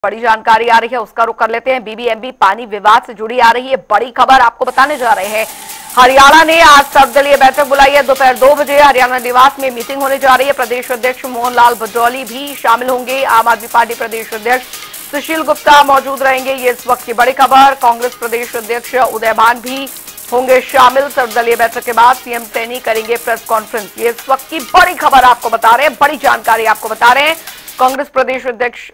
बड़ी जानकारी आ रही है, उसका रुख कर लेते हैं। बीबीएमबी पानी विवाद से जुड़ी आ रही है बड़ी खबर आपको बताने जा रहे हैं। हरियाणा ने आज सर्वदलीय बैठक बुलाई है। दोपहर 2 बजे हरियाणा निवास में मीटिंग होने जा रही है। प्रदेश अध्यक्ष मोहन लाल भदौली भी शामिल होंगे। आम आदमी पार्टी प्रदेश अध्यक्ष सुशील गुप्ता मौजूद रहेंगे। ये इस वक्त की बड़ी खबर। कांग्रेस प्रदेश अध्यक्ष उदयभान भी होंगे शामिल। सर्वदलीय बैठक के बाद सीएम सैनी करेंगे प्रेस कॉन्फ्रेंस। ये इस वक्त की बड़ी खबर आपको बता रहे हैं, बड़ी जानकारी आपको बता रहे हैं। कांग्रेस प्रदेश अध्यक्ष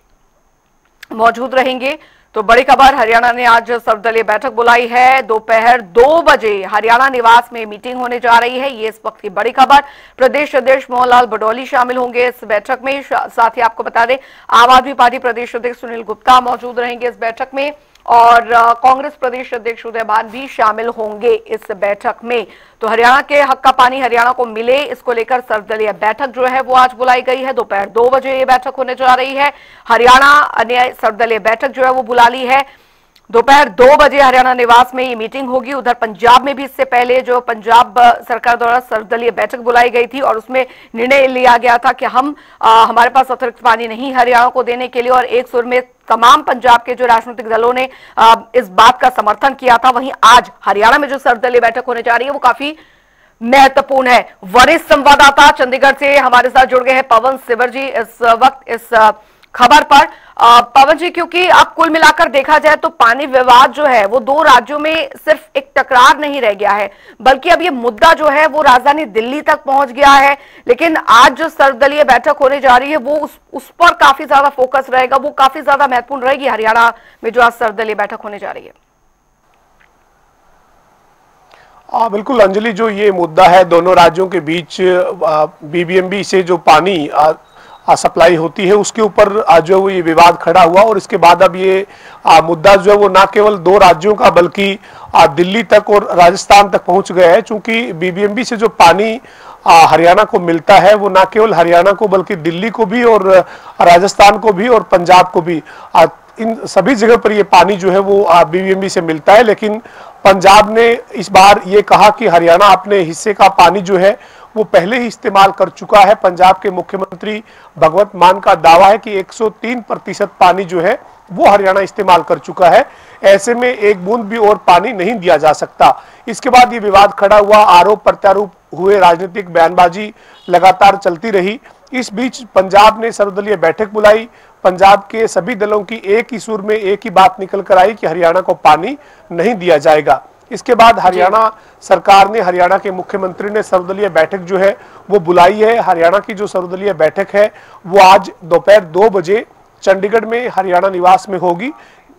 मौजूद रहेंगे। तो बड़ी खबर, हरियाणा ने आज सर्वदलीय बैठक बुलाई है। दोपहर 2 बजे हरियाणा निवास में मीटिंग होने जा रही है। ये इस वक्त की बड़ी खबर। प्रदेश अध्यक्ष मोहनलाल भदौली शामिल होंगे इस बैठक में। साथ ही आपको बता दें, आम आदमी पार्टी प्रदेश अध्यक्ष सुनील गुप्ता मौजूद रहेंगे इस बैठक में और कांग्रेस प्रदेश अध्यक्ष उदयभान भी शामिल होंगे इस बैठक में। तो हरियाणा के हक का पानी हरियाणा को मिले, इसको लेकर सर्वदलीय बैठक जो है वो आज बुलाई गई है। दोपहर 2 बजे ये बैठक होने जा रही है। हरियाणा ने सर्वदलीय बैठक जो है वो बुला ली है। दोपहर 2 बजे हरियाणा निवास में ये मीटिंग होगी। उधर पंजाब में भी इससे पहले जो पंजाब सरकार द्वारा सर्वदलीय बैठक बुलाई गई थी और उसमें निर्णय लिया गया था कि हमारे पास अतिरिक्त पानी नहीं हरियाणा को देने के लिए, और एक सुर में तमाम पंजाब के जो राजनीतिक दलों ने इस बात का समर्थन किया था। वहीं आज हरियाणा में जो सर्वदलीय बैठक होने जा रही है वो काफी महत्वपूर्ण है। वरिष्ठ संवाददाता चंडीगढ़ से हमारे साथ जुड़ गए हैं पवन सिबर जी इस वक्त इस खबर पर। पवन जी, क्योंकि अब कुल मिलाकर देखा जाए तो पानी विवाद जो है वो 2 राज्यों में सिर्फ एक टकरार नहीं रह गया है, बल्कि अब ये मुद्दा जो है वो राजधानी दिल्ली तक पहुंच गया है। लेकिन आज जो सर्वदलीय बैठक होने जा रही है वो उस पर काफी ज्यादा फोकस रहेगा, वो काफी ज्यादा महत्वपूर्ण रहेगी हरियाणा में जो आज सर्वदलीय बैठक होने जा रही है। बिल्कुल अंजलि, जो ये मुद्दा है दोनों राज्यों के बीच बीबीएमबी से जो पानी सप्लाई होती है उसके ऊपर जो है ये विवाद खड़ा हुआ और इसके बाद अब ये मुद्दा जो है वो ना केवल 2 राज्यों का बल्कि दिल्ली तक और राजस्थान तक पहुंच गया है। चूंकि बीबीएमबी से जो पानी हरियाणा को मिलता है वो ना केवल हरियाणा को बल्कि दिल्ली को भी और राजस्थान को भी और पंजाब को भी, इन सभी जगह पर ये पानी जो है वो बीबीएमबी से मिलता है। लेकिन पंजाब ने इस बार ये कहा कि हरियाणा अपने हिस्से का पानी जो है वो पहले ही इस्तेमाल कर चुका है। पंजाब के मुख्यमंत्री भगवंत मान का दावा है कि 103% पानी जो है वो हरियाणा इस्तेमाल कर चुका है। ऐसे में एक बूंद भी और पानी नहीं दिया जा सकता। इसके बाद ये विवाद खड़ा हुआ, आरोप प्रत्यारोप हुए, राजनीतिक बयानबाजी लगातार चलती रही। इस बीच पंजाब ने सर्वदलीय बैठक बुलाई। पंजाब के सभी दलों की एक ही सुर में एक ही बात निकल कर आई कि हरियाणा को पानी नहीं दिया जाएगा। इसके बाद हरियाणा सरकार ने, हरियाणा के मुख्यमंत्री ने सर्वदलीय बैठक जो है वो बुलाई है। हरियाणा की जो सर्वदलीय बैठक है वो आज दोपहर 2 बजे चंडीगढ़ में हरियाणा निवास में होगी।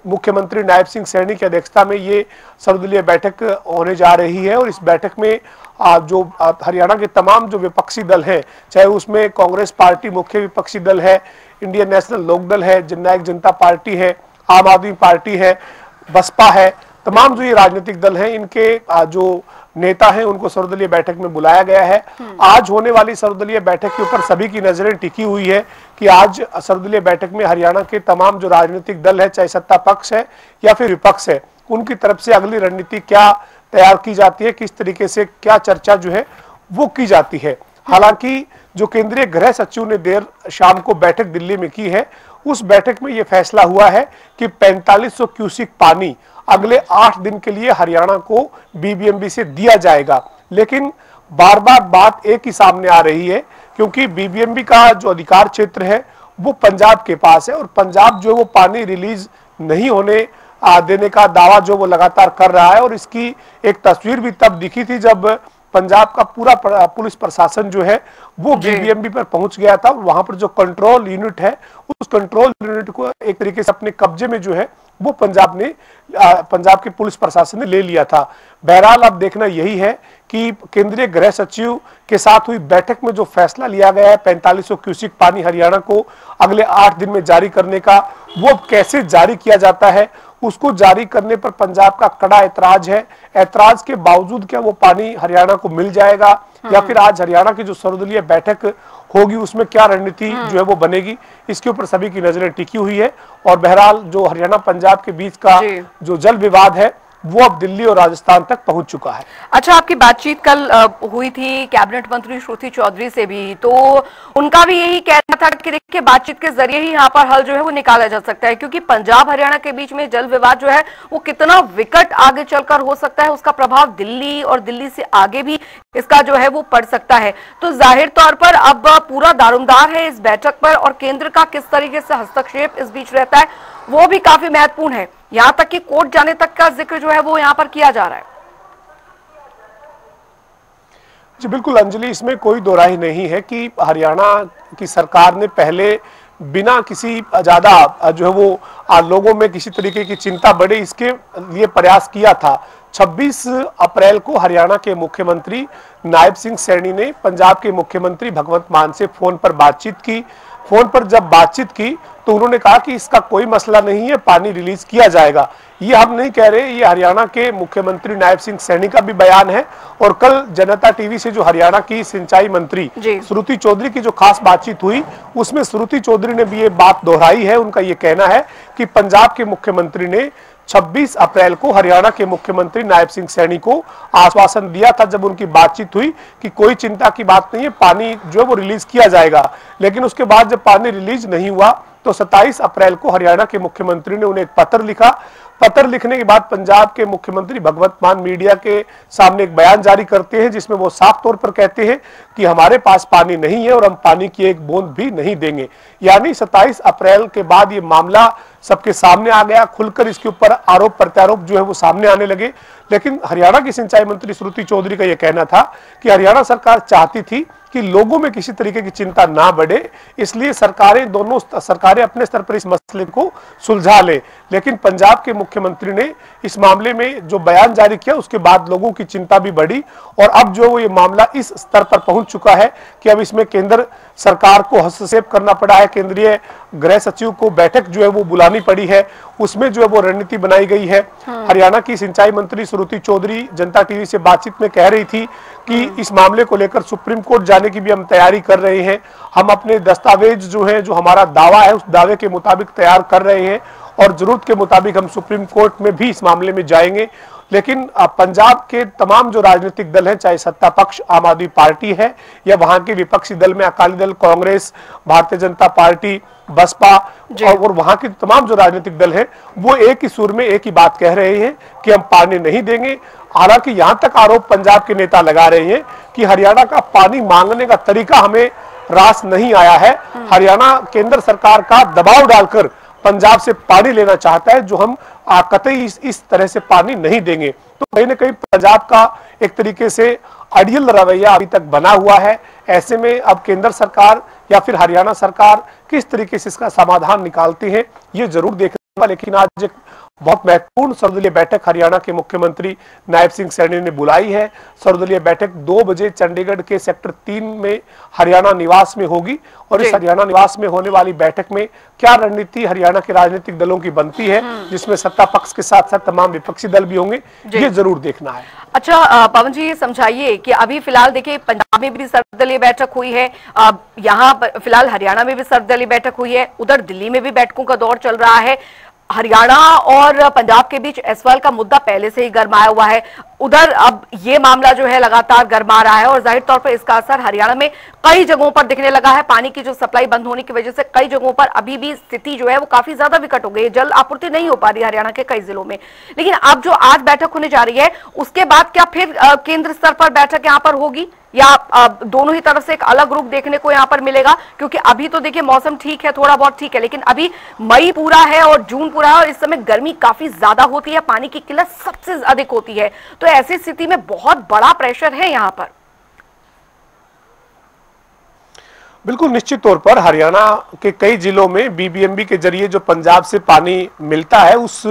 मुख्यमंत्री नायब सिंह सैनी की अध्यक्षता में ये सर्वदलीय बैठक होने जा रही है और इस बैठक में जो हरियाणा के तमाम जो विपक्षी दल हैं, चाहे उसमें कांग्रेस पार्टी मुख्य विपक्षी दल है, इंडियन नेशनल लोकदल है, जननायक जनता पार्टी है, आम आदमी पार्टी है, बसपा है, तमाम जो ये राजनीतिक दल हैं इनके जो नेता हैं उनको सर्वदलीय बैठक में बुलाया गया है। आज होने वाली सर्वदलीय बैठक के ऊपर सभी की नजरें टिकी हुई है कि आज सर्वदलीय बैठक में हरियाणा के तमाम जो राजनीतिक दल है, चाहे सत्ता पक्ष है या फिर विपक्ष है, उनकी तरफ से अगली रणनीति क्या तैयार की जाती है, किस तरीके से क्या चर्चा जो है वो की जाती है। हालांकि जो केंद्रीय गृह सचिव ने देर शाम को बैठक दिल्ली में की है, उस बैठक में यह फैसला हुआ है कि 4500 क्यूसिक पानी अगले 8 दिन के लिए हरियाणा को बीबीएमबी से दिया जाएगा। लेकिन बार बार बात एक ही सामने आ रही है, क्योंकि बीबीएमबी का जो अधिकार क्षेत्र है वो पंजाब के पास है और पंजाब जो वो पानी रिलीज नहीं होने देने का दावा जो वो लगातार कर रहा है। और इसकी एक तस्वीर भी तब दिखी थी जब पंजाब का पूरा पुलिस प्रशासन जो है वो बीबीएमबी पर पहुंच गया था। वहां पर जो कंट्रोल यूनिट है उस कंट्रोल यूनिट को एक तरीके से अपने कब्जे में जो है वो पंजाब के पुलिस प्रशासन ने ले लिया था। बहरहाल अब देखना यही है कि केंद्रीय गृह सचिव के साथ हुई बैठक में जो फैसला लिया गया है 4500 क्यूसिक पानी हरियाणा को अगले 8 दिन में जारी करने का, वो कैसे जारी किया जाता है, उसको जारी करने पर पंजाब का कड़ा ऐतराज है। ऐतराज के बावजूद क्या वो पानी हरियाणा को मिल जाएगा या फिर आज हरियाणा की जो सर्वदलीय बैठक होगी उसमें क्या रणनीति जो है वो बनेगी, इसके ऊपर सभी की नजरें टिकी हुई है। और बहरहाल जो हरियाणा पंजाब के बीच का जो जल विवाद है वो अब दिल्ली और राजस्थान तक पहुंच चुका है। अच्छा, आपकी बातचीत कल हुई थी कैबिनेट मंत्री श्रुति चौधरी से भी, तो उनका भी यही कहना था कि देखिए बातचीत के जरिए ही यहाँ पर हल जो है वो निकाला जा सकता है, क्योंकि पंजाब हरियाणा के बीच में जल विवाद जो है वो कितना विकट आगे चलकर हो सकता है, उसका प्रभाव दिल्ली और दिल्ली से आगे भी इसका जो है वो पड़ सकता है। तो जाहिर तौर पर अब पूरा दारोमदार है इस बैठक पर, और केंद्र का किस तरीके से हस्तक्षेप इस बीच रहता है वो भी काफी महत्वपूर्ण है। यहां तक कि कोर्ट जाने तक का जिक्र जो है वो यहां पर किया जा रहा है। जी बिल्कुल अंजलि, इसमें कोई दो राय नहीं है कि हरियाणा की सरकार ने पहले बिना किसी ज्यादा जो है वो लोगों में किसी तरीके की चिंता बढ़े इसके लिए प्रयास किया था। 26 अप्रैल को हरियाणा के मुख्यमंत्री नायब सिंह सैनी ने पंजाब के मुख्यमंत्री भगवंत मान से फोन पर बातचीत की। फोन पर जब बातचीत की तो उन्होंने कहा कि इसका कोई मसला नहीं है, पानी रिलीज किया जाएगा। ये हम नहीं कह रहे, ये हरियाणा के मुख्यमंत्री नायब सिंह सैनी का भी बयान है। और कल जनता टीवी से जो हरियाणा की सिंचाई मंत्री श्रुति चौधरी की जो खास बातचीत हुई उसमें श्रुति चौधरी ने भी ये बात दोहराई है। उनका ये कहना है कि पंजाब के मुख्यमंत्री ने 26 अप्रैल को हरियाणा के मुख्यमंत्री नायब सिंह सैनी को आश्वासन दिया था जब उनकी बातचीत हुई कि कोई चिंता की बात नहीं है, पानी जो है वो रिलीज किया जाएगा। लेकिन उसके बाद जब पानी रिलीज नहीं हुआ तो 27 अप्रैल को हरियाणा के मुख्यमंत्री ने उन्हें एक पत्र लिखा। पत्र लिखने के बाद पंजाब के मुख्यमंत्री भगवंत मान मीडिया के सामने एक बयान जारी करते हैं जिसमें वो साफ तौर पर कहते हैं कि हमारे पास पानी नहीं है और हम पानी की एक बूंद भी नहीं देंगे। यानी 27 अप्रैल के बाद ये मामला सबके सामने आ गया, खुलकर इसके ऊपर आरोप प्रत्यारोप जो है वो सामने आने लगे। लेकिन हरियाणा की सिंचाई मंत्री श्रुति चौधरी का यह कहना था कि हरियाणा सरकार चाहती थी कि लोगों में किसी तरीके की चिंता ना बढ़े, इसलिए दोनों सरकारें अपने स्तर पर इस मसले को सुलझा ले। लेकिन पंजाब के मुख्यमंत्री ने इस मामले में जो बयान जारी किया उसके बाद लोगों की चिंता भी बढ़ी और अब जो ये मामला इस स्तर पर पहुंच चुका है कि अब इसमें केंद्र सरकार को हस्तक्षेप करना पड़ा है। केंद्रीय गृह सचिव को बैठक जो है वो बुलानी पड़ी है, उसमें जो है वो रणनीति बनाई गई है। हरियाणा की सिंचाई मंत्री श्रुति चौधरी जनता टीवी से बातचीत में कह रही थी कि इस मामले को लेकर सुप्रीम कोर्ट जाने की भी हम तैयारी कर रहे हैं। हम अपने दस्तावेज जो है, जो हमारा दावा है उस दावे के मुताबिक तैयार कर रहे हैं और जरूरत के मुताबिक हम सुप्रीम कोर्ट में भी इस मामले में जाएंगे। लेकिन पंजाब के तमाम जो राजनीतिक दल हैं, चाहे सत्ता पक्ष आम आदमी पार्टी है या वहां के विपक्षी दल में अकाली दल, कांग्रेस, भारतीय जनता पार्टी, बसपा और वहां के तमाम जो राजनीतिक दल हैं वो एक ही सुर में एक ही बात कह रहे हैं कि हम पानी नहीं देंगे। हालांकि यहां तक आरोप पंजाब के नेता लगा रहे हैं कि हरियाणा का पानी मांगने का तरीका हमें रास नहीं आया है। हरियाणा केंद्र सरकार का दबाव डालकर पंजाब से पानी लेना चाहता है, जो हम कतई इस तरह से पानी नहीं देंगे। तो कहीं ना कहीं पंजाब का एक तरीके से अड़ियल रवैया अभी तक बना हुआ है। ऐसे में अब केंद्र सरकार या फिर हरियाणा सरकार किस तरीके से इसका समाधान निकालती है ये जरूर देखना होगा। लेकिन आज एक बहुत महत्वपूर्ण सर्वदलीय बैठक हरियाणा के मुख्यमंत्री नायब सिंह सैनी ने बुलाई है। सर्वदलीय बैठक 2 बजे चंडीगढ़ के सेक्टर 3 में हरियाणा निवास में होगी और इस हरियाणा निवास में होने वाली बैठक में क्या रणनीति हरियाणा के राजनीतिक दलों की बनती है, जिसमें सत्ता पक्ष के साथ साथ तमाम विपक्षी दल भी होंगे, ये जरूर देखना है। अच्छा पवन जी, ये समझाइए कि अभी फिलहाल देखिए पंजाब में भी सर्वदलीय बैठक हुई है, यहाँ फिलहाल हरियाणा में भी सर्वदलीय बैठक हुई है, उधर दिल्ली में भी बैठकों का दौर चल रहा है। हरियाणा और पंजाब के बीच एसवाल का मुद्दा पहले से ही गरमाया हुआ है, उधर अब ये मामला जो है लगातार गरमा रहा है और जाहिर तौर पर इसका असर हरियाणा में कई जगहों पर दिखने लगा है। पानी की जो सप्लाई बंद होने की वजह से कई जगहों पर अभी भी स्थिति जो है वो काफी ज्यादा विकट हो गई है, जल आपूर्ति नहीं हो पा रही हरियाणा के कई जिलों में। लेकिन अब जो आज बैठक होने जा रही है उसके बाद क्या फिर केंद्र स्तर पर बैठक यहाँ पर होगी या दोनों ही तरफ से एक अलग रूप देखने को यहाँ पर मिलेगा? क्योंकि अभी तो देखिए मौसम ठीक है, थोड़ा बहुत ठीक है, लेकिन अभी मई पूरा है और जून पूरा है और इस समय गर्मी काफी ज्यादा होती है, पानी की किल्लत सबसे अधिक होती है। तो ऐसी स्थिति में बहुत बड़ा प्रेशर है यहाँ पर। बिल्कुल निश्चित तौर पर हरियाणा के कई जिलों में बीबीएमबी के जरिए जो पंजाब से पानी मिलता है उस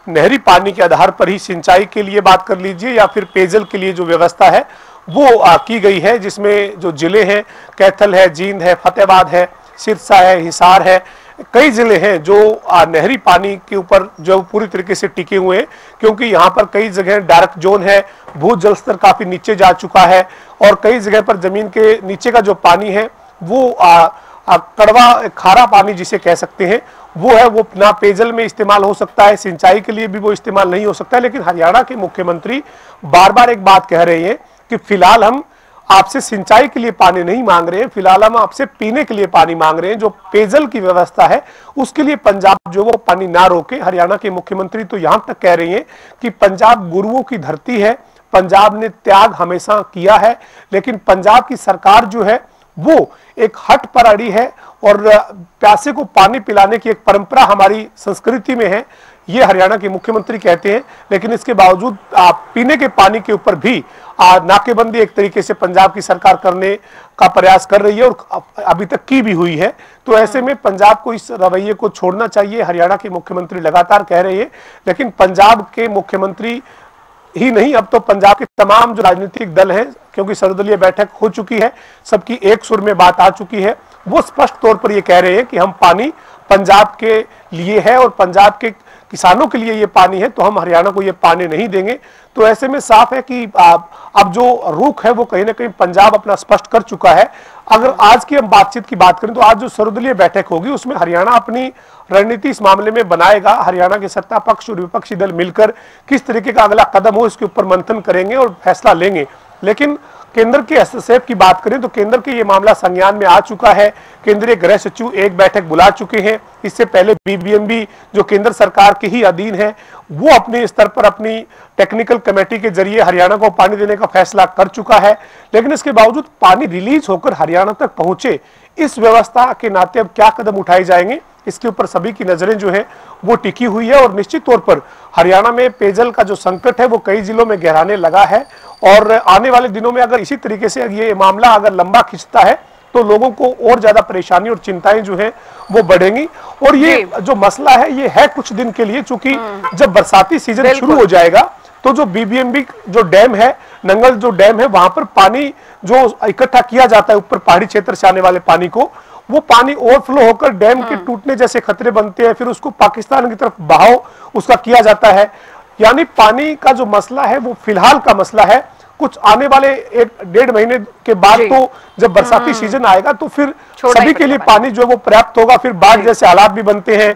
नहरी पानी के आधार पर ही सिंचाई के लिए बात कर लीजिए या फिर पेयजल के लिए जो व्यवस्था है वो की गई है, जिसमें जो जिले हैं कैथल है, जींद है, फतेहाबाद है, सिरसा है, हिसार है, कई जिले हैं जो नहरी पानी के ऊपर जो पूरी तरीके से टिके हुए हैं, क्योंकि यहाँ पर कई जगह डार्क जोन है, भू जल स्तर काफी नीचे जा चुका है और कई जगह पर जमीन के नीचे का जो पानी है वो कड़वा खारा पानी जिसे कह सकते हैं वो है, वो ना पेयजल में इस्तेमाल हो सकता है, सिंचाई के लिए भी वो इस्तेमाल नहीं हो सकता है। लेकिन हरियाणा के मुख्यमंत्री बार बार एक बात कह रहे हैं कि फिलहाल हम आपसे सिंचाई के लिए पानी नहीं मांग रहे हैं, फिलहाल हम आपसे पीने के लिए पानी मांग रहे हैं। जो पेयजल की व्यवस्था है उसके लिए पंजाब जो वो पानी ना रोके। हरियाणा के मुख्यमंत्री तो यहां तक कह रही हैं कि पंजाब गुरुओं की धरती है, पंजाब ने त्याग हमेशा किया है, लेकिन पंजाब की सरकार जो है वो एक हट पर अड़ी है और प्यासे को पानी पिलाने की एक परंपरा हमारी संस्कृति में है, ये हरियाणा के मुख्यमंत्री कहते हैं। लेकिन इसके बावजूद पीने के पानी के ऊपर भी नाकेबंदी एक तरीके से पंजाब की सरकार करने का प्रयास कर रही है और अभी तक की भी हुई है। तो ऐसे में पंजाब को इस रवैये को छोड़ना चाहिए, हरियाणा के मुख्यमंत्री लगातार कह रहे हैं। लेकिन पंजाब के मुख्यमंत्री ही नहीं, अब तो पंजाब के तमाम जो राजनीतिक दल हैं, क्योंकि सर्वदलीय बैठक हो चुकी है, सबकी एक सुर में बात आ चुकी है, वो स्पष्ट तौर पर ये कह रहे हैं कि हम पानी पंजाब के लिए है और पंजाब के किसानों के लिए ये पानी है, तो हम हरियाणा को ये पानी नहीं देंगे। तो ऐसे में साफ है कि अब जो रुख है वो कहीं ना कहीं पंजाब अपना स्पष्ट कर चुका है। अगर आज की हम बातचीत की बात करें तो आज जो सर्वदलीय बैठक होगी उसमें हरियाणा अपनी रणनीति इस मामले में बनाएगा। हरियाणा के सत्ता पक्ष और विपक्षी दल मिलकर किस तरीके का अगला कदम हो इसके ऊपर मंथन करेंगे और फैसला लेंगे। लेकिन केंद्र के हस्तक्षेप की बात करें तो केंद्र के ये मामला संज्ञान में आ चुका है। केंद्रीय गृह सचिव एक बैठक बुला चुके हैं। इससे पहले बीबीएमबी जो केंद्र सरकार के ही अधीन है वो अपने स्तर पर अपनी टेक्निकल कमेटी के जरिए हरियाणा को पानी देने का फैसला कर चुका है। लेकिन इसके बावजूद पानी रिलीज होकर हरियाणा तक पहुंचे, इस व्यवस्था के नाते अब क्या कदम उठाए जाएंगे, इसके ऊपर सभी की नजरें जो है वो टिकी हुई है। और निश्चित तौर पर हरियाणा में पेयजल का जो संकट है वो कई जिलों में गहराने लगा है और आने वाले दिनों में अगर इसी तरीके से ये मामला अगर लंबा खिंचता है तो लोगों को और ज्यादा परेशानी और चिंताएं जो है वो बढ़ेंगी। और ये जो मसला है ये है कुछ दिन के लिए, चूंकि जब बरसाती सीजन शुरू हो जाएगा तो जो बीबीएमबी जो डैम है, नंगल जो डैम है, वहां पर पानी जो इकट्ठा किया जाता है ऊपर पहाड़ी क्षेत्र से आने वाले पानी को, वो पानी ओवरफ्लो होकर डैम के टूटने जैसे खतरे बनते हैं, फिर उसको पाकिस्तान की तरफ बहाव उसका किया जाता है। यानी पानी का जो मसला है वो फिलहाल का मसला है। कुछ आने वाले 1-1.5 महीने के बाद तो जब बरसाती सीजन आएगा तो फिर सभी के लिए पानी जो है वो पर्याप्त होगा, फिर बाढ़ जैसे हालात भी बनते हैं।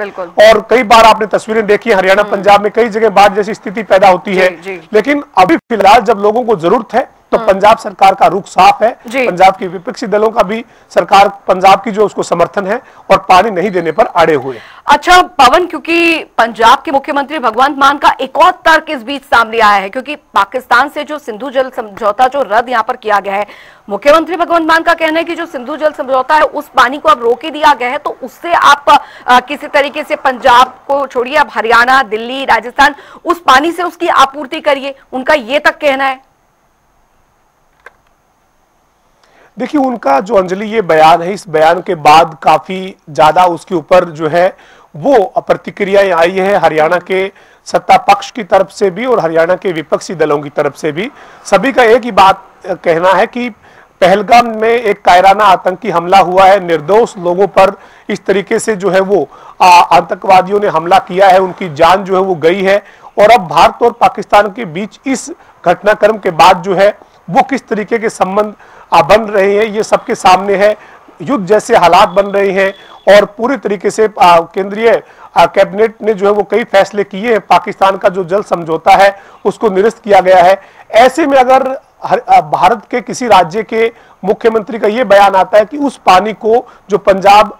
और कई बार आपने तस्वीरें देखी हरियाणा पंजाब में कई जगह बाढ़ जैसी स्थिति पैदा होती है। लेकिन अभी फिलहाल जब लोगों को जरूरत है तो पंजाब सरकार का रुख साफ है, पंजाब की विपक्षी दलों का भी सरकार पंजाब की जो उसको समर्थन है और पानी नहीं देने पर अड़े हुए। अच्छा पवन, क्योंकि पंजाब के मुख्यमंत्री भगवंत मान का एक और तर्क इस बीच सामने आया है, क्योंकि पाकिस्तान से जो सिंधु जल समझौता जो रद्द यहाँ पर किया गया है, मुख्यमंत्री भगवंत मान का कहना है कि जो सिंधु जल समझौता है उस पानी को अब रोक ही दिया गया है, तो उससे आप किसी तरीके से पंजाब को छोड़िए, अब हरियाणा, दिल्ली, राजस्थान उस पानी से उसकी आपूर्ति करिए, उनका ये तक कहना है। देखिए उनका जो अंजलि ये बयान है, इस बयान के बाद काफी ज्यादा उसके ऊपर जो है वो प्रतिक्रियाएं आई है हरियाणा के सत्ता पक्ष की तरफ से भी और हरियाणा के विपक्षी दलों की तरफ से भी। सभी का एक ही बात कहना है कि पहलगाम में एक कायराना आतंकी हमला हुआ है, निर्दोष लोगों पर इस तरीके से जो है वो आतंकवादियों ने हमला किया है, उनकी जान जो है वो गई है। और अब भारत और पाकिस्तान के बीच इस घटनाक्रम के बाद जो है वो किस तरीके के संबंध बन रहे हैं ये सबके सामने है। युद्ध जैसे हालात बन रहे हैं और पूरी तरीके से केंद्रीय कैबिनेट ने जो है वो कई फैसले किए हैं। पाकिस्तान का जो जल समझौता है उसको निरस्त किया गया है। ऐसे में अगर भारत के किसी राज्य के मुख्यमंत्री का ये बयान आता है कि उस पानी को जो पंजाब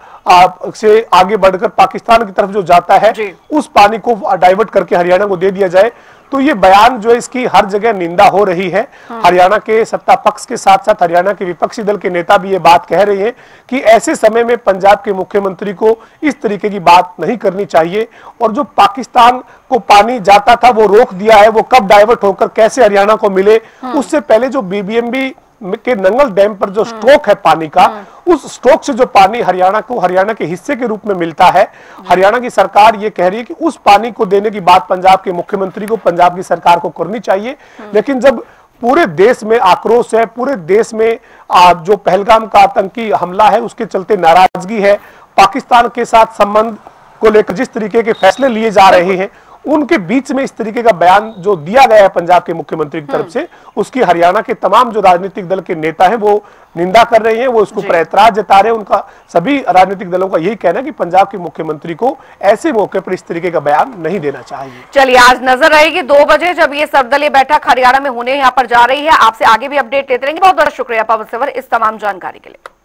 से आगे बढ़कर पाकिस्तान की तरफ जो जाता है उस पानी को डाइवर्ट करके हरियाणा को दे दिया जाए, तो ये बयान जो है इसकी हर जगह निंदा हो रही है। हरियाणा के सत्ता पक्ष के साथ साथ हरियाणा के विपक्षी दल के नेता भी ये बात कह रहे हैं कि ऐसे समय में पंजाब के मुख्यमंत्री को इस तरीके की बात नहीं करनी चाहिए। और जो पाकिस्तान को पानी जाता था वो रोक दिया है, वो कब डाइवर्ट होकर कैसे हरियाणा को मिले, उससे पहले जो बीबीएमबी के नंगल डैम पर जो स्टॉक है पानी का, उस स्टॉक से जो पानी हरियाणा को हरियाणा के हिस्से के रूप में मिलता है, हरियाणा की सरकार ये कह रही है कि उस पानी को देने की बात पंजाब के मुख्यमंत्री को, पंजाब की सरकार को करनी चाहिए। लेकिन जब पूरे देश में आक्रोश है, पूरे देश में जो पहलगाम का आतंकी हमला है उसके चलते नाराजगी है, पाकिस्तान के साथ संबंध को लेकर जिस तरीके के फैसले लिए जा रहे हैं उनके बीच में इस तरीके का बयान जो दिया गया है पंजाब के मुख्यमंत्री की तरफ से, उसकी हरियाणा के तमाम जो राजनीतिक दल के नेता हैं वो निंदा कर रहे हैं, वो उसको पर ऐतराज जता रहे हैं। उनका सभी राजनीतिक दलों का यही कहना है कि पंजाब के मुख्यमंत्री को ऐसे मौके पर इस तरीके का बयान नहीं देना चाहिए। चलिए, आज नजर रहेगी 2 बजे जब ये सर्वदलीय बैठक हरियाणा में होने यहाँ पर जा रही है। आपसे आगे भी अपडेट लेते रहेंगे। बहुत बहुत शुक्रिया पवन सिंवर इस तमाम जानकारी के लिए।